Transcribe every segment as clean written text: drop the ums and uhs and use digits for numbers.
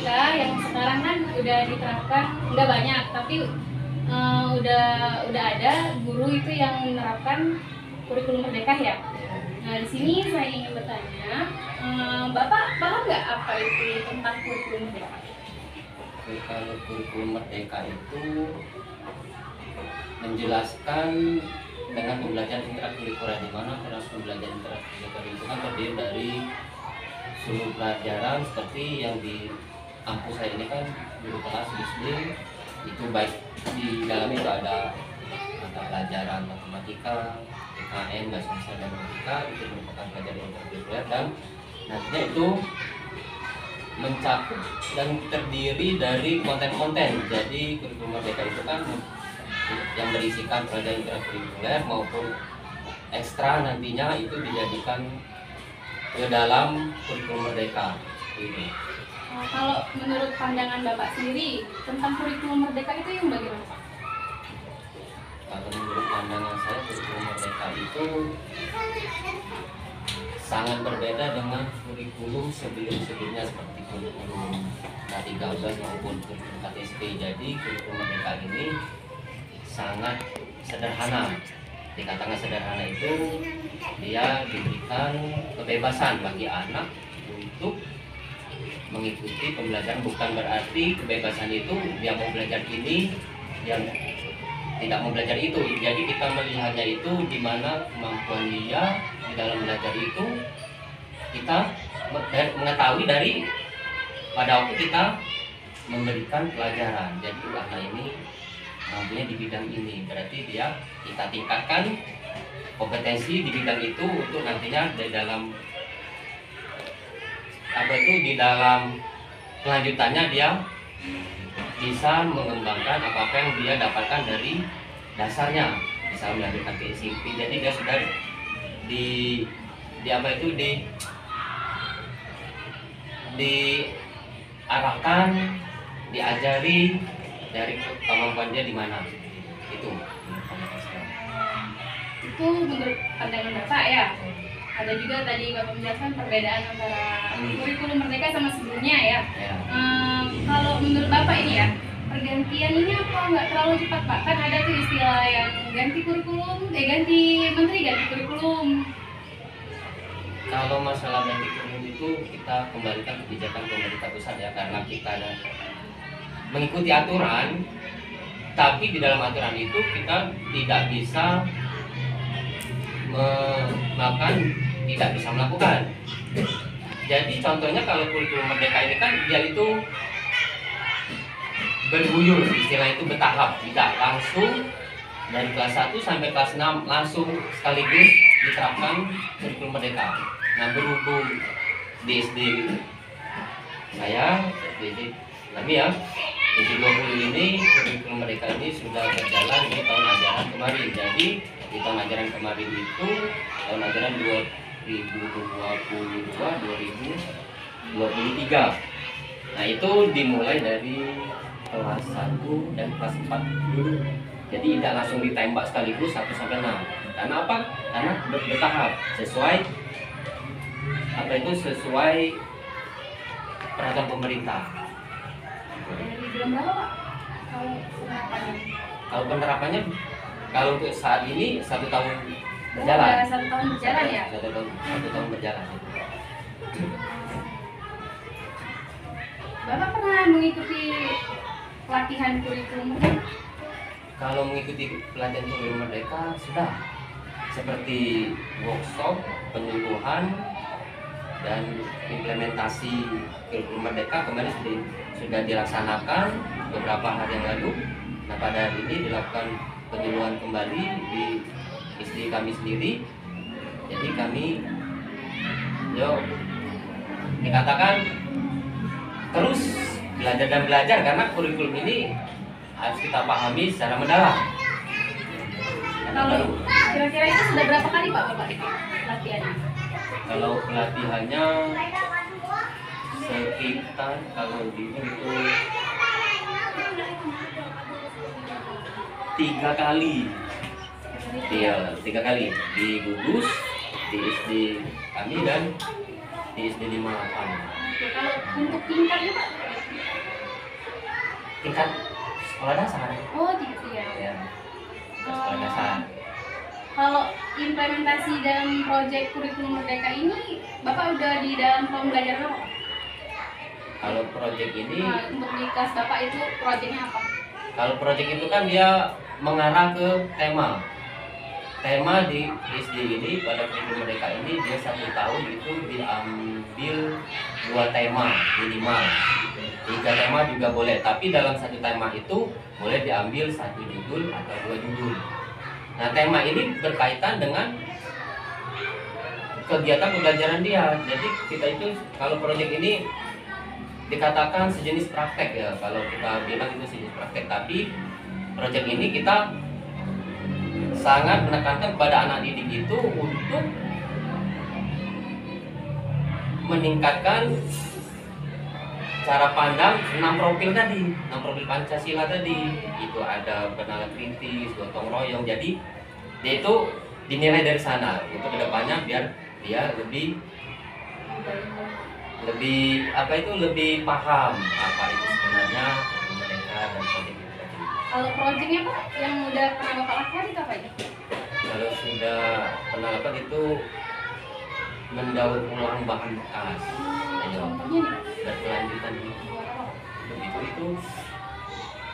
kita yang sekarang kan udah diterapkan nggak banyak, tapi udah ada guru itu yang menerapkan kurikulum merdeka ya. Nah, di sini saya ingin bertanya, Bapak paham nggak apa itu tentang kurikulum merdeka? Kalau kurikulum merdeka itu menjelaskan dengan pembelajaran intrakurikuler, di mana pembelajaran intrakurikuler itu kan terdiri dari seluruh pelajaran seperti yang di kampus saya ini kan guru kelas SD itu, baik di dalam itu ada mata pelajaran matematika, PKN, bahasa Indonesia dan matematika, itu merupakan pelajaran intrakurikuler, dan nantinya itu mencakup dan terdiri dari konten-konten. Jadi kurikulum merdeka itu kan yang berisikan pelajaran intrakurikuler maupun ekstra nantinya itu dijadikan ke dalam kurikulum merdeka ini. Kalau menurut pandangan Bapak sendiri tentang kurikulum merdeka itu yang bagaimana, Pak? Kalau menurut pandangan saya, kurikulum merdeka itu sangat berbeda dengan kurikulum sebelum-sebelumnya seperti kurikulum K13 maupun kurikulum KTSP. Jadi kurikulum merdeka ini sangat sederhana. Dikatakan sederhana itu dia diberikan kebebasan bagi anak untuk mengikuti pembelajaran, bukan berarti kebebasan itu dia mau belajar ini, yang tidak mau belajar itu. Jadi kita melihatnya itu di mana kemampuan dia di dalam belajar itu kita mengetahui dari pada waktu kita memberikan pelajaran. Jadi anak ini mampunya di bidang ini, berarti dia kita tingkatkan kompetensi di bidang itu untuk nantinya di dalam di dalam kelanjutannya dia bisa mengembangkan apa yang dia dapatkan dari dasarnya, bisa melanjutkan ke SMP. Jadi dia sudah diarahkan, diajari dari kemampuan dia di mana. Itu menurut pandangan Bapak ya. Ada juga tadi Bapak menjelaskan perbedaan antara kurikulum merdeka sama sebelumnya ya. Kalau menurut Bapak ini ya, pergantian ini apa nggak terlalu cepat, Pak? Kan ada tuh istilah yang ganti kurikulum, ganti menteri, ganti kurikulum. Kalau masalah ganti kurikulum itu kita kembalikan kebijakan pemerintah pusat ya, karena kita mengikuti aturan, tapi di dalam aturan itu kita tidak bisa melakukan. Jadi contohnya kalau kurikulum merdeka ini kan dia itu berguyur, istilah itu bertahap, tidak langsung dari kelas 1 sampai kelas 6 langsung sekaligus diterapkan kurikulum merdeka. Nah, berhubung di SD saya, di kami ya, di 20 ini kurikulum merdeka ini sudah berjalan di tahun ajaran kemarin. Jadi di tahun ajaran kemarin itu tahun ajaran 2022-2023. Nah, itu dimulai dari kelas 1 dan kelas 4 dulu. Jadi tidak langsung ditembak sekaligus 1 sampai 6. Karena apa? Karena bertahap sesuai sesuai peraturan pemerintah. Dari bulan berapa, Pak? Kalau penerapannya, kalau untuk saat ini 1 tahun berjalan. 1 tahun berjalan ya? 1 tahun berjalan. Bapak pernah mengikuti pelatihan kurikulum merdeka? Kalau mengikuti pelatihan kurikulum merdeka sudah, seperti workshop, penyuluhan, dan implementasi kurikulum merdeka kemarin sudah dilaksanakan beberapa hari yang lalu. Nah, pada hari ini dilakukan penyuluhan kembali di SD kami sendiri. Jadi kami dikatakan terus belajar dan belajar, karena kurikulum ini harus kita pahami secara mendalam. Kalau kira-kira itu sudah berapa kali Pak Bapak latihannya? Kalau pelatihannya sekitar, kalau dihitung itu 3 kali. Iya, 3 kali di Gudus, di SD kami, dan di SD 58. Kalau untuk tingkatnya Pak, tingkat sekolah dasar. Oh gitu ya. Ya, sekolah dasar. Kalau implementasi dalam proyek kurikulum Merdeka ini, Bapak udah di dalam pembelajaran apa? Kalau proyek ini, Nah, untuk di kelas Bapak itu proyeknya apa? kalau proyek itu kan dia mengarah ke tema. Tema di SD ini pada kurikulum Merdeka ini dia 1 tahun itu diambil 2 tema minimal. 3 tema juga boleh, tapi dalam 1 tema itu boleh diambil 1 judul atau 2 judul. Nah, tema ini berkaitan dengan kegiatan pembelajaran dia. Jadi kita itu kalau proyek ini dikatakan sejenis praktek ya, kalau kita bilang itu sejenis praktek, tapi proyek ini kita sangat menekankan kepada anak didik itu untuk meningkatkan cara pandang 6 profil tadi, 6 profil Pancasila tadi. Itu ada bernalar kritis, gotong royong. Jadi dia itu dinilai dari sana untuk kedepannya biar dia lebih lebih paham apa itu sebenarnya mereka dan proyek itu tadi. Kalau proyeknya Pak yang udah pernah Bapak lakukan itu apa aja? Kalau sudah pernah lakukan itu mendaur ulang bahan bekas. Ayo, Contohnya nih, berkelanjutan buat apa? begitu itu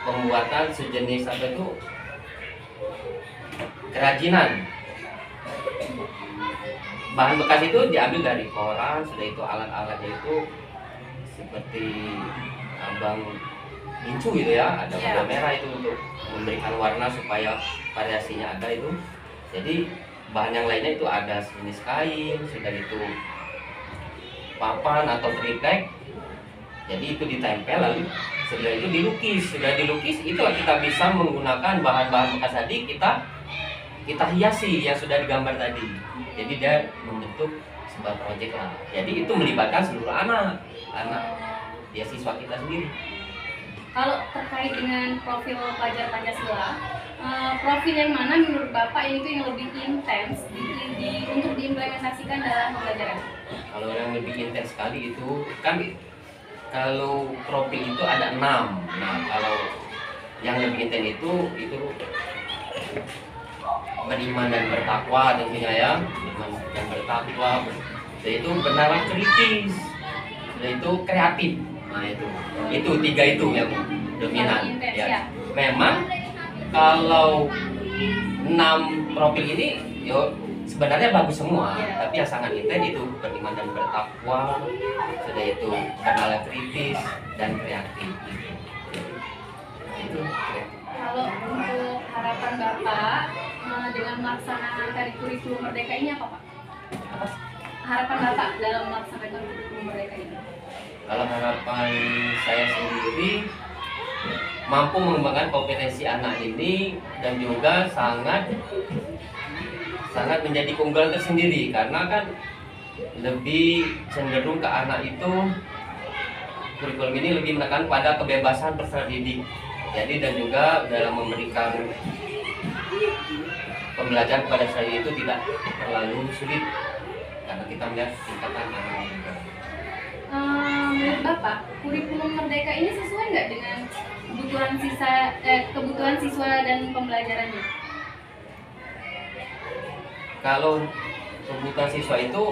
pembuatan sejenis apa itu kerajinan. Bahan bekas itu diambil dari koran, sudah itu alat-alatnya itu seperti abang gincu gitu ya, ada warna merah itu untuk memberikan warna supaya variasinya ada itu. Jadi bahan yang lainnya itu ada sejenis kain, sudah itu papan atau triplek. Jadi itu ditempel lalu sudah itu dilukis, sudah dilukis itulah kita bisa menggunakan bahan-bahan bekas tadi kita hiasi yang sudah digambar tadi. Jadi dia membentuk sebuah proyek lah. Jadi itu melibatkan seluruh anak dia siswa kita sendiri. Kalau terkait dengan profil pelajar Pancasila, profil yang mana menurut Bapak ini tuh yang lebih intens untuk diimplementasikan dalam pembelajaran? Kalau yang lebih intens sekali itu kan kalau profil itu ada 6. Nah, kalau yang lebih intens itu beriman dan bertakwa tentunya ya, beriman dan bertakwa, yaitu bernalar kritis, yaitu kreatif. Nah itu 3 itu yang dominan ya. Memang kalau 6 profil ini yo sebenarnya bagus semua, tapi yang sangat intens itu beriman dan bertakwa, sudah itu bernalar kritis dan kreatif. Itu. Kalau untuk harapan Bapak dengan melaksanakan kurikulum Merdeka ini apa Pak? Harapan Bapak dalam melaksanakan kurikulum Merdeka ini? Kalau harapan saya sendiri mampu mengembangkan kompetensi anak ini dan juga sangat menjadi keunggulan tersendiri, karena kan lebih cenderung ke anak itu kurikulum ini lebih menekan pada kebebasan peserta didik. Jadi dan juga dalam memberikan pembelajaran kepada saya itu tidak terlalu sulit karena kita melihat tingkatan anak juga. Menurut Bapak, kurikulum Merdeka ini sesuai nggak dengan kebutuhan siswa dan pembelajarannya? Kalau kebutuhan siswa itu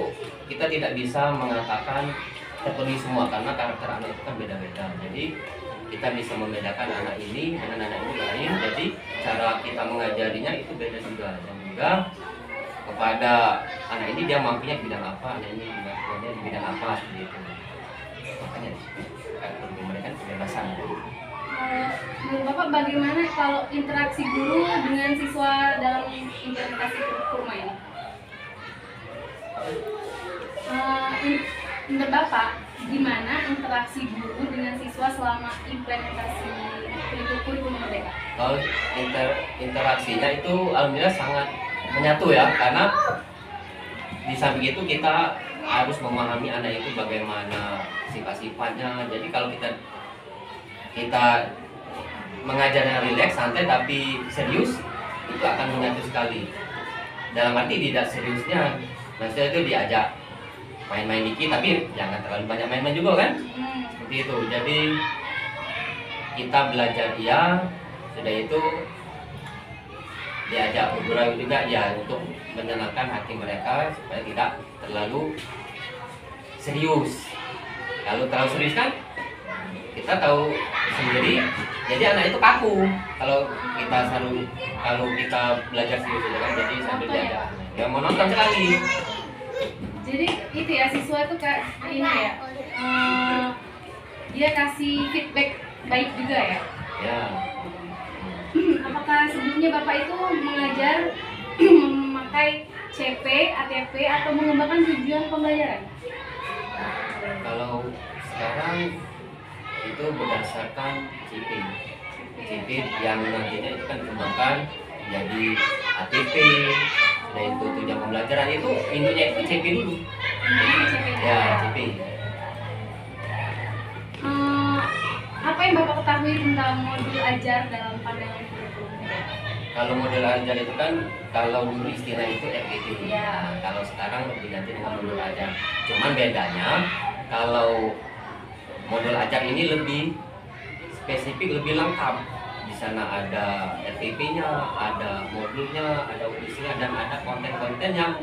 kita tidak bisa mengatakan terpenuhi semua karena karakter anak itu kan beda-beda. Jadi kita bisa membedakan anak ini dengan anak ini lain. Jadi cara kita mengajarinya itu beda juga. Dan juga kepada anak ini dia mampunya di bidang apa, anak ini mampunya di bidang apa seperti itu. Makanya mereka kebebasan. Menurut Bapak bagaimana kalau interaksi guru dengan siswa dalam implementasi kurikulum ini? Menurut Bapak, gimana interaksi guru dengan siswa selama implementasi kurikulum Merdeka? Kalau interaksinya itu alhamdulillah sangat menyatu ya, karena di samping itu kita harus memahami anak itu bagaimana sifat-sifatnya. Jadi kalau kita mengajarnya rileks, santai tapi serius, itu akan menyatu sekali. Dalam arti tidak seriusnya, maksudnya itu diajak main-main dikit tapi jangan terlalu banyak main-main juga kan, seperti itu. Jadi kita belajar iya, sudah itu diajak bergurau juga ya untuk menyenangkan hati mereka supaya tidak terlalu serius. Kalau terlalu serius kan kita tahu sendiri, jadi anak itu kaku kalau kita belajar serius itu kan, jadi sambil diajak ya monoton sekali. Jadi itu ya, siswa itu kayak ini ya, dia kasih feedback baik juga ya. Ya. Apakah sebelumnya Bapak itu mengajar memakai CP, ATP atau mengembangkan tujuan pembelajaran? Kalau sekarang itu berdasarkan CP yang nantinya itu kan dikembangkan jadi ATP, sudah itu tujuan pembelajaran itu intinya itu CP dulu. Ya, CP. Apa yang Bapak ketahui tentang modul ajar dalam pandangan kurikulum? Kalau modul ajar itu kan, kalau dulu istilah itu RPT. Ya. Nah, kalau sekarang diganti dengan modul ajar. Cuman bedanya kalau modul ajar ini lebih spesifik, lebih lengkap. Di sana ada RPP-nya, ada modulnya, ada UIS-nya, dan ada konten-konten yang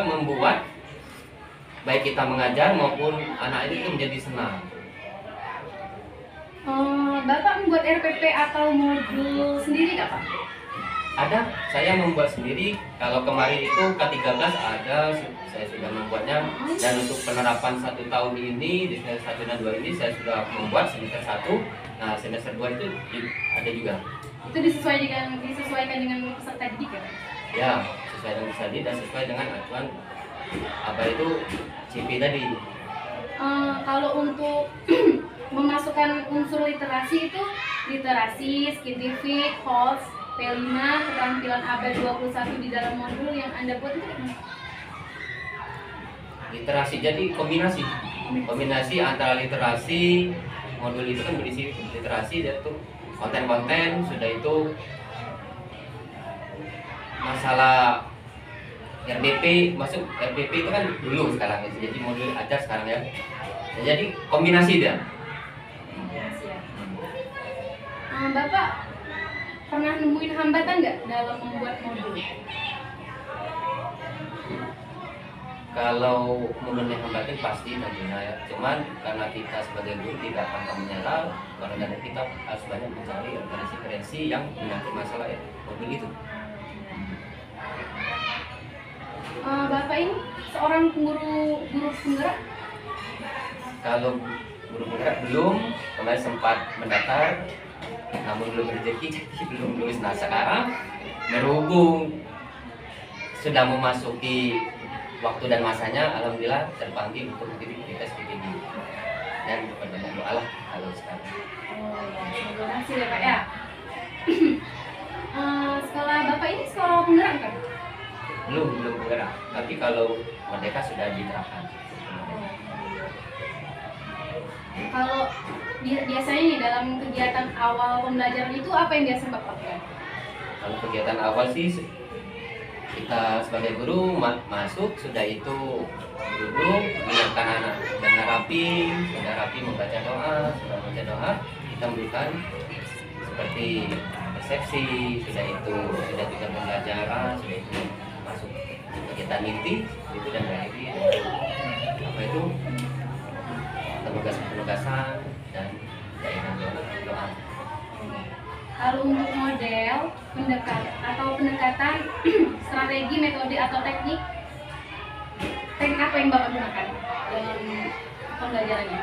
membuat baik kita mengajar maupun anak itu menjadi senang. Bapak membuat RPP atau modul sendiri nggak Pak? Ada, saya membuat sendiri. Kalau kemarin itu K13 ada, saya sudah membuatnya. Dan untuk penerapan 1 tahun ini, di semester 1 dan 2 ini saya sudah membuat semester 1. Nah, semester 2 itu ada juga. Itu disesuaikan dengan peserta didik ya? Ya, sesuai dengan peserta didik dan sesuai dengan acuan apa itu CP tadi. Kalau untuk memasukkan unsur literasi itu literasi, scientific, host, P5, keterampilan abad 21 di dalam modul yang Anda buat itu gimana? Literasi jadi kombinasi antara literasi, modul itu kan berisi literasi, yaitu konten-konten, sudah itu masalah RDP, masuk RDP itu kan dulu, sekarang jadi modul ajar sekarang ya. Jadi kombinasi dia. Bapak pernah nemuin hambatan nggak dalam membuat modul? Kalau mengenai hambatan pasti tentunya ya. Cuman karena kita sebagai guru tidak pantang menyerah, karena kita harus banyak mencari referensi yang menyangkut masalah ya modul itu. Bapak ini seorang guru penggerak? Kalau guru penggerak belum, kemarin sempat mendaftar, namun belum rezeki, jadi belum lulus. Nah sekarang berhubung sudah memasuki waktu dan masanya, alhamdulillah terpanggil untuk mengikuti tes PTG dan berbanyak doa lah kalau sekarang. Terima kasih ya Pak ya. Sekolah Bapak ini sekolah penggerak kan? Belum bergerak, tapi kalau Merdeka sudah diterapkan. Kalau biasanya nih dalam kegiatan awal pembelajaran itu apa yang biasa Bapak lakukan? Kalau kegiatan awal sih kita sebagai guru masuk, sudah itu duduk, menyiapkan anak dengan rapi membaca doa. Sudah membaca doa, kita memberikan seperti persepsi, sudah juga pembelajaran, sudah itu masuk kegiatan inti itu dan lagi apa itu penugasan dan daerah doa. Kalau untuk model pendekatan strategi, metode atau teknik apa yang Bapak gunakan dalam pembelajarannya?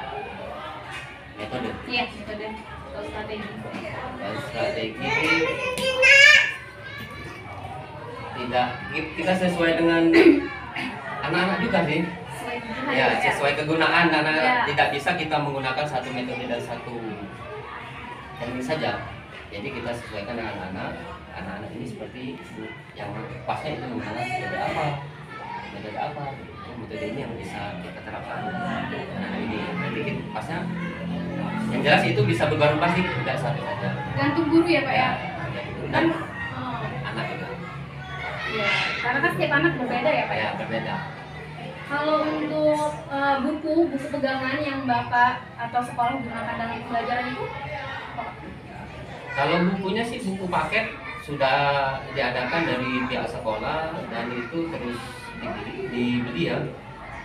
Metode? Iya, metode atau strategi. Kalau strategi tidak, kita sesuai dengan anak-anak juga sih. Ya, sesuai kegunaan, karena tidak bisa kita menggunakan satu metode dan satu teknik saja. Jadi kita sesuaikan dengan anak-anak ini seperti yang pasnya itu menggunakan metode apa, metode ini yang bisa kita terapkan. Nah ini nanti pasnya yang jelas itu bisa berubah-ubah sih, tidak satu saja. Gantung guru ya Pak ya? Dan anak juga. Ya, karena kan setiap anak berbeda ya Pak ya? Ya, berbeda. Kalau untuk buku pegangan yang yang Bapak atau sekolah gunakan dalam pembelajaran itu? Kalau bukunya sih buku paket sudah diadakan dari pihak sekolah dan itu terus dibeli ya.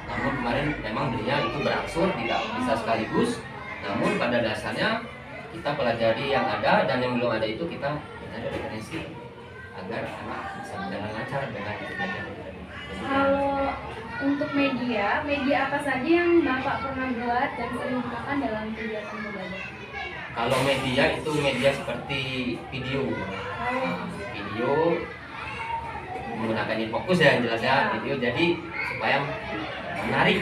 Namun kemarin memang belinya itu berangsur, tidak bisa sekaligus. Namun pada dasarnya kita pelajari yang ada dan yang belum ada itu kita mencari referensi agar anak bisa berjalan lancar dengan belajar. Kalau untuk media apa saja yang Bapak pernah buat dan sering gunakan dalam kegiatan belajar? Kalau media itu media seperti video, video menggunakan infokus ya yang jelas ya, video jadi supaya menarik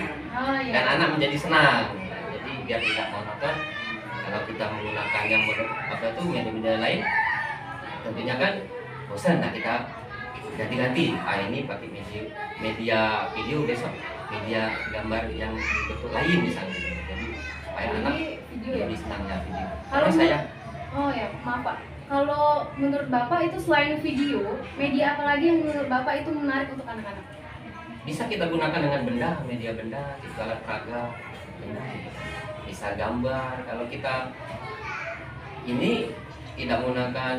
dan anak menjadi senang. Jadi biar tidak monoton. Kalau kita menggunakan yang media-media lain, tentunya kan bosan. Nah kita ganti-ganti. Ini pakai media video, besok media gambar yang bentuk lain misalnya. Jadi supaya anak lebih senang ya video. Kalau saya, maaf Pak. Kalau menurut Bapak itu selain video, media apa lagi yang menurut Bapak itu menarik untuk anak-anak? Bisa kita gunakan dengan benda, media benda, itu alat peraga, bisa gambar. Kalau kita ini tidak menggunakan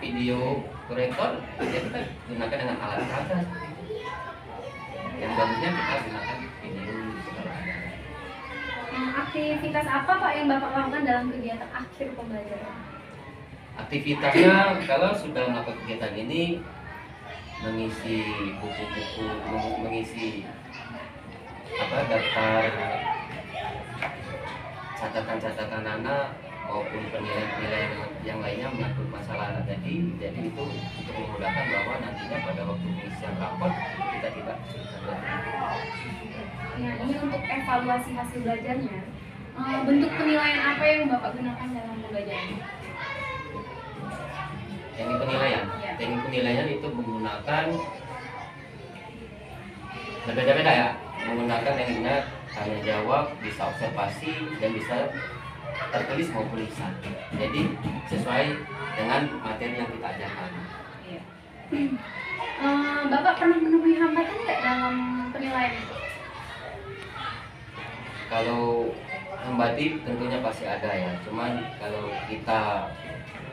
video proyektor, ya kita gunakan dengan alat peraga. Yang bagusnya kita gunakan video kalau ada. Aktivitas apa Pak yang Bapak lakukan dalam kegiatan akhir pembelajaran? Aktivitasnya kalau sudah melakukan kegiatan ini mengisi buku-buku, mengisi daftar catatan-catatan anak maupun penilaian yang lainnya menyangkut masalah anak tadi. Jadi itu untuk memudahkan bahwa nantinya pada waktu pengisian rapor kita tidak kesulitan. Nah, ini untuk evaluasi hasil belajarnya. Bentuk penilaian apa yang Bapak gunakan dalam pembelajaran? Teknik penilaian. Ya. Teknik penilaian itu menggunakan berbeda-beda ya. Menggunakan tekniknya tanya jawab, bisa observasi dan bisa tertulis maupun lisan. Jadi sesuai dengan materi yang kita ajarkan. Ya. Bapak pernah menemui hambatan nggak dalam penilaian itu? Kalau hambatan tentunya pasti ada ya. Cuman kalau kita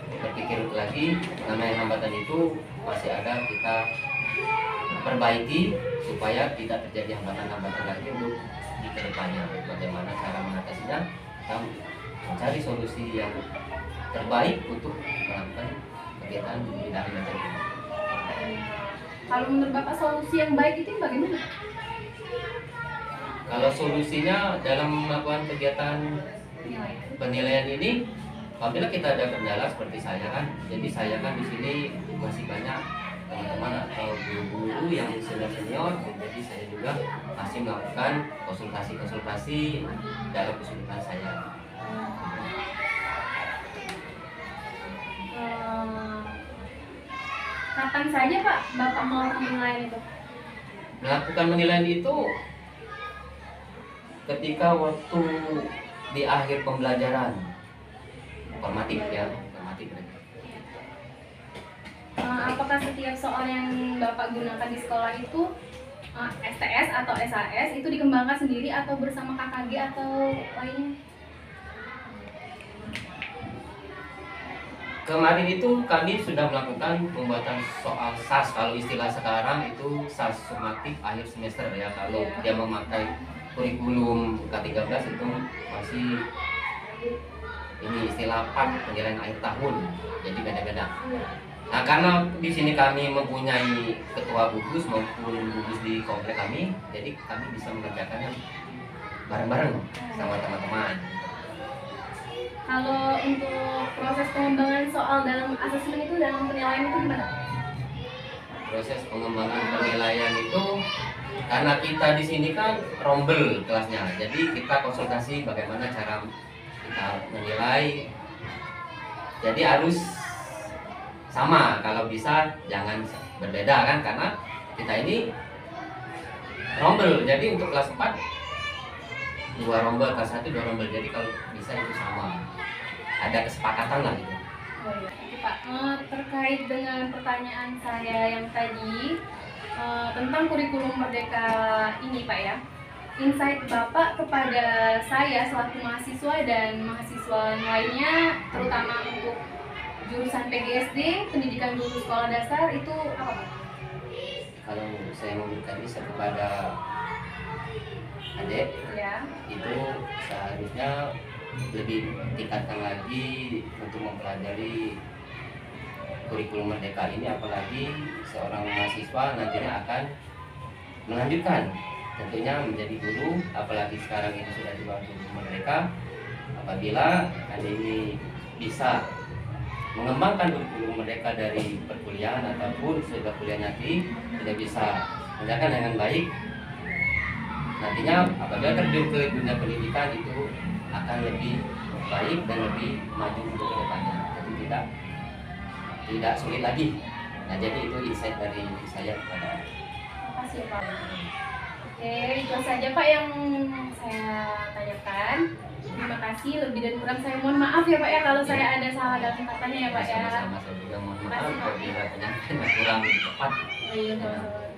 berpikir lagi, namanya hambatan itu masih ada, kita perbaiki supaya tidak terjadi hambatan-hambatan lagi untuk di kedepannya. Bagaimana cara mengatasinya? Kita mencari solusi yang terbaik untuk melakukan kegiatan di bidang materi. Kalau menurut Bapak solusi yang baik itu bagaimana? Kalau solusinya dalam melakukan kegiatan penilaian ini, apabila kita ada kendala seperti saya kan, jadi saya kan di sini masih banyak teman-teman atau guru-guru yang senior, jadi saya juga masih melakukan konsultasi dalam kesulitan saya. Kapan saja Pak Bapak melakukan penilaian itu? Melakukan penilaian itu ketika waktu di akhir pembelajaran formatif ya, formatif. Apakah setiap soal yang Bapak gunakan di sekolah itu STS atau SAS itu dikembangkan sendiri atau bersama KKG atau lainnya? Kemarin itu kami sudah melakukan pembuatan soal SAS, kalau istilah sekarang itu SAS sumatif akhir semester ya. Kalau dia memakai kurikulum K13 itu masih ini istilah part penilaian akhir tahun, jadi beda-beda. Nah, karena di sini kami mempunyai ketua gugus maupun gugus di komplek kami, jadi kami bisa mengerjakannya bareng-bareng sama teman-teman. Kalau untuk proses pengembangan soal dalam asesmen itu, dalam penilaian itu gimana? Proses pengembangan penilaian itu karena kita di sini kan rombel kelasnya, jadi kita konsultasi bagaimana cara kita menilai. Jadi harus sama, kalau bisa jangan berbeda kan, karena kita ini rombel. Jadi untuk kelas 4 2 rombel, kelas 1 2 rombel, jadi kalau bisa itu sama, ada kesepakatan lah gitu. Oh iya, Pak. Terkait dengan pertanyaan saya yang tadi tentang kurikulum Merdeka ini Pak ya, insight Bapak kepada saya selaku mahasiswa dan mahasiswa lainnya, terutama untuk jurusan PGSD, pendidikan guru sekolah dasar, itu apa Pak? Kalau saya memberikan insight kepada adik, Ya. itu seharusnya lebih tingkatkan lagi untuk mempelajari kurikulum Merdeka ini, apalagi seorang mahasiswa nantinya akan melanjutkan tentunya menjadi guru, apalagi sekarang ini sudah di bawah kurikulum Merdeka. Apabila Anda ini bisa mengembangkan kurikulum Merdeka dari perkuliahan ataupun sudah kuliah nanti tidak bisa menjalankan dengan baik, nantinya apabila terjun ke dunia pendidikan itu akan lebih baik dan lebih maju untuk kedepannya. Jadi tidak sulit lagi. Nah, jadi itu insight dari saya kepada. Terima kasih Pak. Oke, itu saja Pak yang saya tanyakan. Terima kasih, lebih dan kurang saya mohon maaf ya Pak ya kalau saya ada salah dalam katanya ya Pak ya. Sama-sama, saya juga mohon maaf Terima kasih, Pak. apabila penyampaian kurang tepat. Iya, sama-sama.